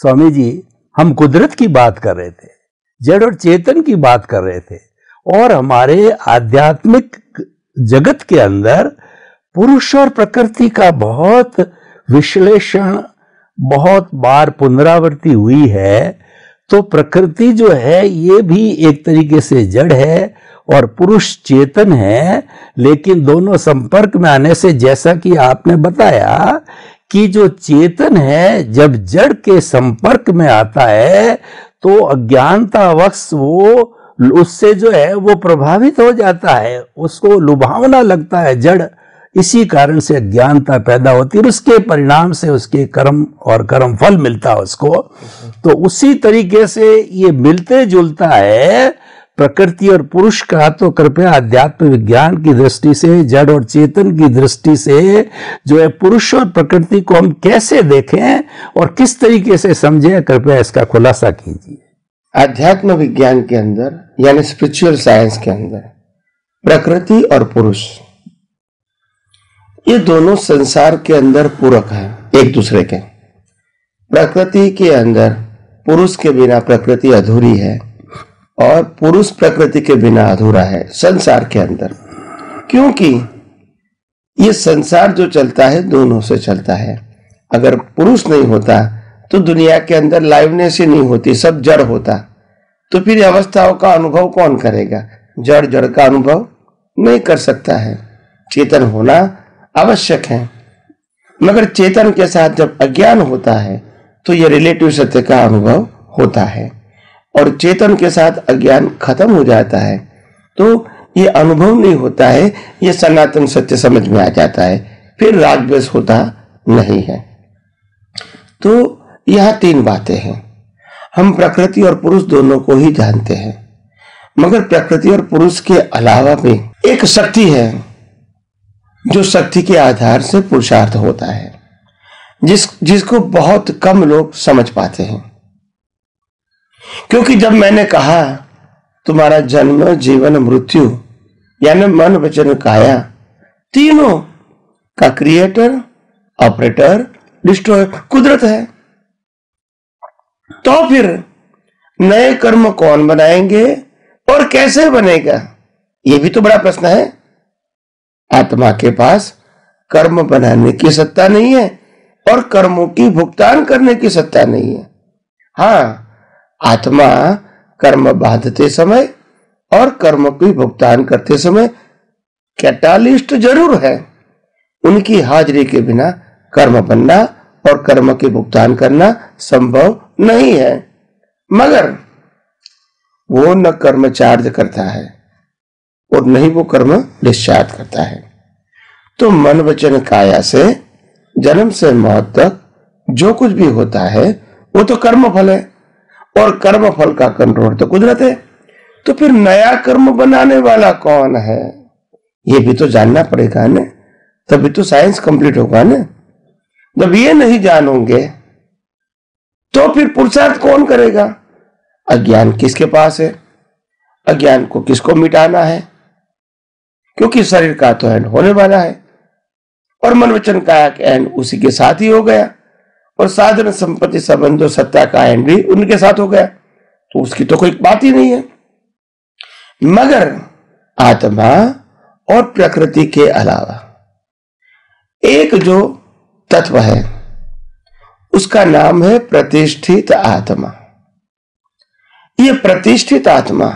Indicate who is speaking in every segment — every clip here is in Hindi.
Speaker 1: स्वामी जी, हम कुदरत की बात कर रहे थे, जड़ और चेतन की बात कर रहे थे, और हमारे आध्यात्मिक जगत के अंदर पुरुष और प्रकृति का बहुत विश्लेषण बहुत बार पुनरावृत्ति हुई है। तो प्रकृति जो है ये भी एक तरीके से जड़ है और पुरुष चेतन है, लेकिन दोनों संपर्क में आने से, जैसा कि आपने बताया कि जो चेतन है जब जड़ के संपर्क में आता है तो अज्ञानतावश वो उससे जो है वो प्रभावित हो जाता है, उसको लुभावना लगता है जड़, इसी कारण से अज्ञानता पैदा होती है, उसके परिणाम से उसके कर्म और कर्म फल मिलता है उसको। तो उसी तरीके से ये मिलते जुलता है प्रकृति और पुरुष का। तो कृपया अध्यात्म विज्ञान की दृष्टि से, जड़ और चेतन की दृष्टि से जो है पुरुष और प्रकृति को हम कैसे देखें और किस तरीके से समझें, कृपया इसका खुलासा कीजिए।
Speaker 2: अध्यात्म विज्ञान के अंदर यानी स्पिरिचुअल साइंस के अंदर प्रकृति और पुरुष ये दोनों संसार के अंदर पूरक हैं एक दूसरे के। प्रकृति के अंदर पुरुष के बिना प्रकृति अधूरी है और पुरुष प्रकृति के बिना अधूरा है संसार के अंदर, क्योंकि ये संसार जो चलता है दोनों से चलता है। अगर पुरुष नहीं होता तो दुनिया के अंदर लाइवनेस ही नहीं होती, सब जड़ होता। तो फिर अवस्थाओं का अनुभव कौन करेगा? जड़ जड़ का अनुभव नहीं कर सकता है। चेतन होना आवश्यक है, मगर चेतन के साथ जब अज्ञान होता है तो यह रिलेटिव सत्य का अनुभव होता है, और चेतन के साथ अज्ञान खत्म हो जाता है तो ये अनुभव नहीं होता है, ये सनातन सत्य समझ में आ जाता है, फिर राग द्वेष होता नहीं है। तो यह तीन बातें हैं। हम प्रकृति और पुरुष दोनों को ही जानते हैं, मगर प्रकृति और पुरुष के अलावा भी एक शक्ति है जो शक्ति के आधार से पुरुषार्थ होता है, जिसको बहुत कम लोग समझ पाते हैं। क्योंकि जब मैंने कहा तुम्हारा जन्म जीवन मृत्यु यानी मन वचन काया तीनों का क्रिएटर ऑपरेटर डिस्ट्रॉयर कुदरत है, तो फिर नए कर्म कौन बनाएंगे और कैसे बनेगा? यह भी तो बड़ा प्रश्न है। आत्मा के पास कर्म बनाने की सत्ता नहीं है और कर्मों की भुगतान करने की सत्ता नहीं है। हाँ, आत्मा कर्म बांधते समय और कर्म की भुगतान करते समय कैटालिस्ट जरूर है। उनकी हाजिरी के बिना कर्म बनना और कर्म के भुगतान करना संभव नहीं है, मगर वो न कर्म चार्ज करता है और नहीं वो कर्म डिस्चार्ज करता है। तो मन वचन काया से जन्म से मौत तक जो कुछ भी होता है वो तो कर्म फल है, और कर्म फल का कंट्रोल तो कुदरत है। तो फिर नया कर्म बनाने वाला कौन है, ये भी तो जानना पड़ेगा ना, तभी तो साइंस कंप्लीट होगा ना। जब ये नहीं जानोगे तो फिर पुरुषार्थ कौन करेगा? अज्ञान किसके पास है? अज्ञान को किसको मिटाना है? क्योंकि शरीर का तो एंड होने वाला है और मन वचन काया का एंड उसी के साथ ही हो गया, और साधन संपत्ति संबंधों सत्ता का एंड भी उनके साथ हो गया, तो उसकी तो कोई बात ही नहीं है। मगर आत्मा और प्रकृति के अलावा एक जो तत्व है उसका नाम है प्रतिष्ठित आत्मा। यह प्रतिष्ठित आत्मा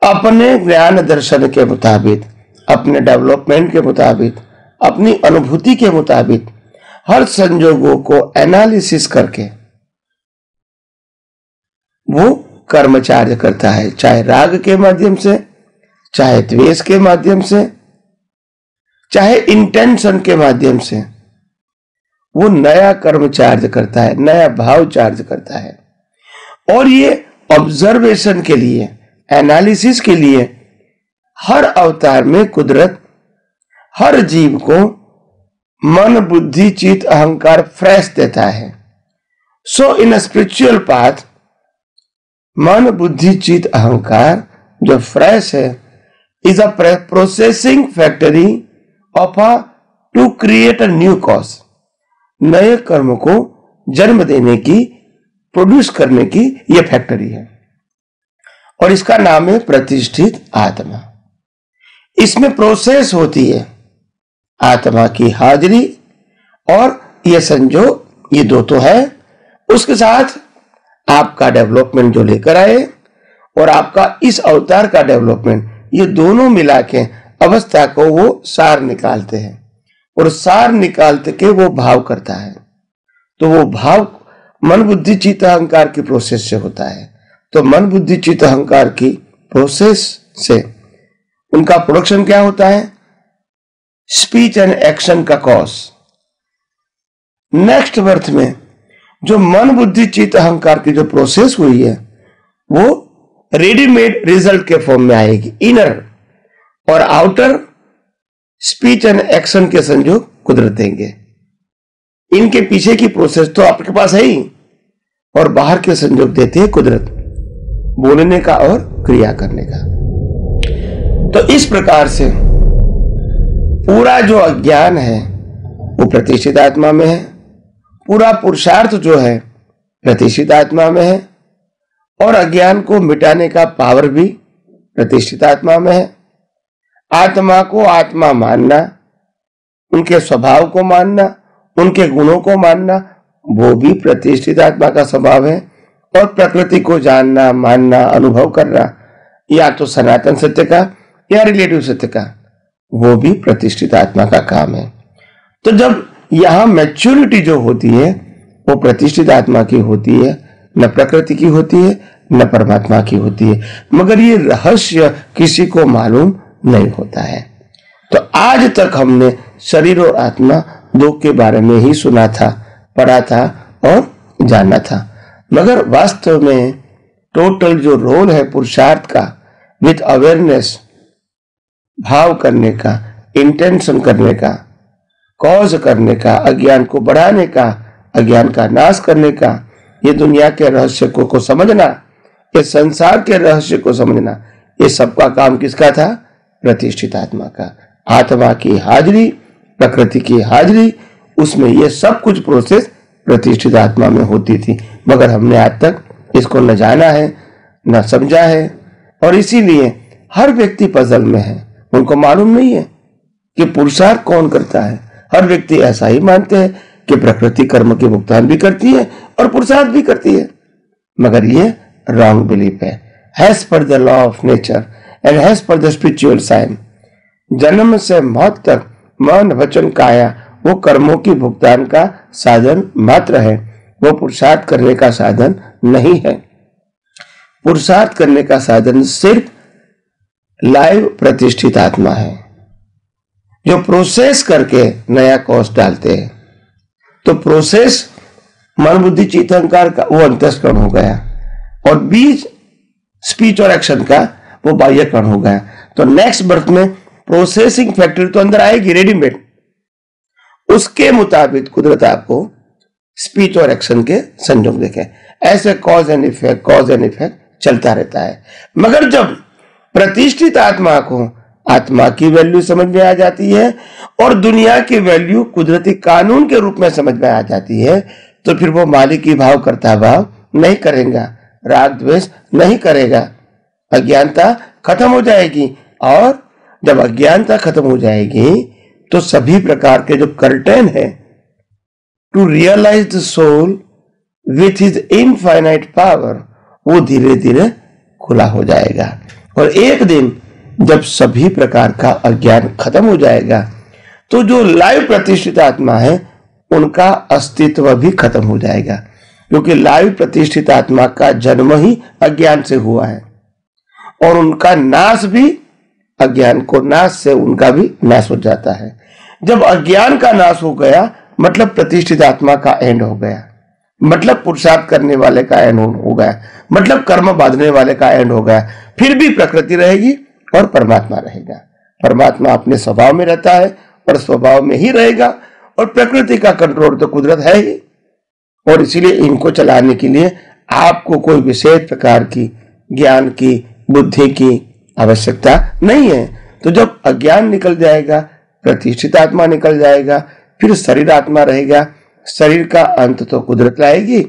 Speaker 2: अपने ज्ञान दर्शन के मुताबिक, अपने डेवलपमेंट के मुताबिक, अपनी अनुभूति के मुताबिक हर संजोगों को एनालिसिस करके वो कर्मचार्य करता है, चाहे राग के माध्यम से, चाहे द्वेष के माध्यम से, चाहे इंटेंशन के माध्यम से। वो नया कर्म चार्ज करता है, नया भाव चार्ज करता है। और ये ऑब्जर्वेशन के लिए, एनालिसिस के लिए हर अवतार में कुदरत हर जीव को मन बुद्धि चित्त अहंकार फ्रेश देता है। सो इन स्पिरिचुअल पाथ मन बुद्धि चित्त अहंकार जो फ्रेश है is a processing factory of a to create a new cause. नए कर्म को जन्म देने की प्रोड्यूस करने की यह फैक्ट्री है और इसका नाम है प्रतिष्ठित आत्मा। इसमें प्रोसेस होती है आत्मा की हाजिरी और यह संजोग, ये दो तो है, उसके साथ आपका डेवलपमेंट जो लेकर आए और आपका इस अवतार का डेवलपमेंट, ये दोनों मिला के अवस्था को वो सार निकालते हैं और सार निकालते के वो भाव करता है। तो वो भाव मन बुद्धि चित्त अहंकार की प्रोसेस से होता है। तो मन बुद्धि चित्त अहंकार की प्रोसेस से उनका प्रोडक्शन क्या होता है? स्पीच एंड एक्शन का कॉज। नेक्स्ट बर्थ में जो मन बुद्धि चित्त अहंकार की जो प्रोसेस हुई है वो रेडीमेड रिजल्ट के फॉर्म में आएगी, इनर और आउटर स्पीच एंड एक्शन के संजोग कुदरत देंगे। इनके पीछे की प्रोसेस तो आपके पास है ही और बाहर के संजोग देते हैं कुदरत, बोलने का और क्रिया करने का। तो इस प्रकार से पूरा जो अज्ञान है वो प्रतिष्ठित आत्मा में है, पूरा पुरुषार्थ जो है प्रतिष्ठित आत्मा में है और अज्ञान को मिटाने का पावर भी प्रतिष्ठित आत्मा में है। आत्मा को आत्मा मानना, उनके स्वभाव को मानना, उनके गुणों को मानना, वो भी प्रतिष्ठित आत्मा का स्वभाव है। और प्रकृति को जानना, मानना, अनुभव करना, या तो सनातन सत्य का या रिलेटिव सत्य का, वो भी प्रतिष्ठित आत्मा का काम है। तो जब यहां मैच्योरिटी जो होती है वो प्रतिष्ठित आत्मा की होती है, न प्रकृति की होती है न परमात्मा की होती है, मगर ये रहस्य किसी को मालूम नहीं होता है। तो आज तक हमने शरीर और आत्मा दो के बारे में ही सुना था, पढ़ा था और जाना था, मगर वास्तव में टोटल जो रोल है पुरुषार्थ का विथ अवेयरनेस, भाव करने का, इंटेंशन करने का, कॉज करने का, अज्ञान को बढ़ाने का, अज्ञान का नाश करने का, ये दुनिया के रहस्य को समझना, ये संसार के रहस्य को समझना, ये सबका काम किसका था? प्रतिष्ठित आत्मा का। आत्मा की हाजिरी, प्रकृति की हाजिरी, उसमें ये सब कुछ प्रोसेस प्रतिष्ठित आत्मा में होती थी, मगर हमने आज तक इसको न जाना है न समझा है और इसीलिए हर व्यक्ति पजल में है। उनको मालूम नहीं है कि पुरुषार्थ कौन करता है। हर व्यक्ति ऐसा ही मानते हैं कि प्रकृति कर्म के भुगतान भी करती है और पुरुषार्थ भी करती है, मगर ये रॉन्ग बिलीफ है। हैज पर the law of nature and has पर द स्पिरिचुअल साइन, जन्म से मौत तक मन वचन काया वो कर्मों की भुगतान का साधन मात्र है, वो पुरुषार्थ करने का साधन नहीं है। पुरुषार्थ करने का साधन सिर्फ लाइव प्रतिष्ठित आत्मा है, जो प्रोसेस करके नया कॉस्ट डालते हैं। तो प्रोसेस मन बुद्धि चित्त अहंकार का वो अंतस्करण हो गया और बीज स्पीच और एक्शन का वो बाह्यकरण हो गया। तो नेक्स्ट बर्थ में प्रोसेसिंग फैक्ट्री तो अंदर आएगी रेडीमेड, उसके मुताबिक कुदरत आपको स्पीच और एक्शन के संयोग देखे। ऐसे कॉज एंड इफेक्ट चलता रहता है। मगर जब प्रतिष्ठित आत्मा को आत्मा की वैल्यू समझ में आ जाती है और दुनिया की वैल्यू कुदरती कानून के रूप में समझ में आ जाती है, तो फिर वो मालिकी भाव कर्ता भाव नहीं करेगा, राग द्वेष नहीं करेगा, अज्ञानता खत्म हो जाएगी। और जब अज्ञानता खत्म हो जाएगी तो सभी प्रकार के जो कर्टेन है to realise the soul with his infinite power, वो धीरे धीरे खुला हो जाएगा। और एक दिन जब सभी प्रकार का अज्ञान खत्म हो जाएगा तो जो लाइव प्रतिष्ठित आत्मा है उनका अस्तित्व भी खत्म हो जाएगा, क्योंकि लाइव प्रतिष्ठित आत्मा का जन्म ही अज्ञान से हुआ है और उनका नाश भी अज्ञान को नाश से उनका भी नाश हो जाता है। जब अज्ञान का नाश हो गया मतलब प्रतिष्ठित आत्मा का एंड हो गया, मतलब पुरुषार्थ करने वाले का एंड हो गया, मतलब कर्म बांधने वाले का एंड हो गया। फिर भी प्रकृति रहेगी और परमात्मा रहेगा। परमात्मा अपने स्वभाव में रहता है और स्वभाव में ही रहेगा और प्रकृति का कंट्रोल तो कुदरत है ही, और इसीलिए इनको चलाने के लिए आपको कोई विशेष प्रकार की ज्ञान की बुद्धि की आवश्यकता नहीं है। तो जब अज्ञान निकल जाएगा, प्रतिष्ठित आत्मा निकल जाएगा, फिर शरीर आत्मा रहेगा। शरीर का अंत तो कुदरत लाएगी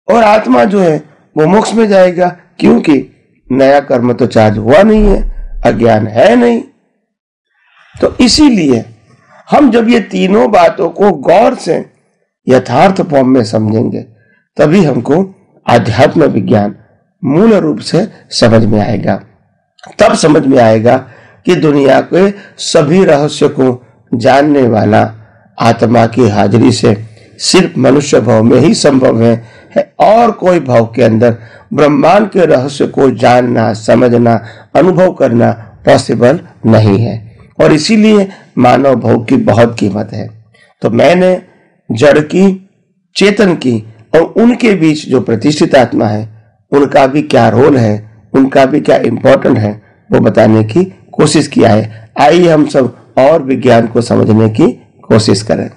Speaker 2: और आत्मा जो है वो मोक्ष में जाएगा, क्योंकि नया कर्म तो चार्ज हुआ नहीं है, अज्ञान है नहीं। तो इसीलिए हम जब ये तीनों बातों को गौर से यथार्थ फॉर्म में समझेंगे तभी हमको आध्यात्म विज्ञान मूल रूप से समझ में आएगा। तब समझ में आएगा कि दुनिया के सभी रहस्य को जानने वाला आत्मा की हाजिरी से सिर्फ मनुष्य भाव में ही संभव है और कोई भाव के अंदर ब्रह्मांड के रहस्य को जानना, समझना, अनुभव करना पॉसिबल नहीं है। और इसीलिए मानव भाव की बहुत कीमत है। तो मैंने जड़ की, चेतन की और उनके बीच जो प्रतिष्ठित आत्मा है उनका भी क्या रोल है, उनका भी क्या इंपॉर्टेंट है, वो बताने की कोशिश किया है। आइए हम सब और विज्ञान को समझने की कोशिश करें।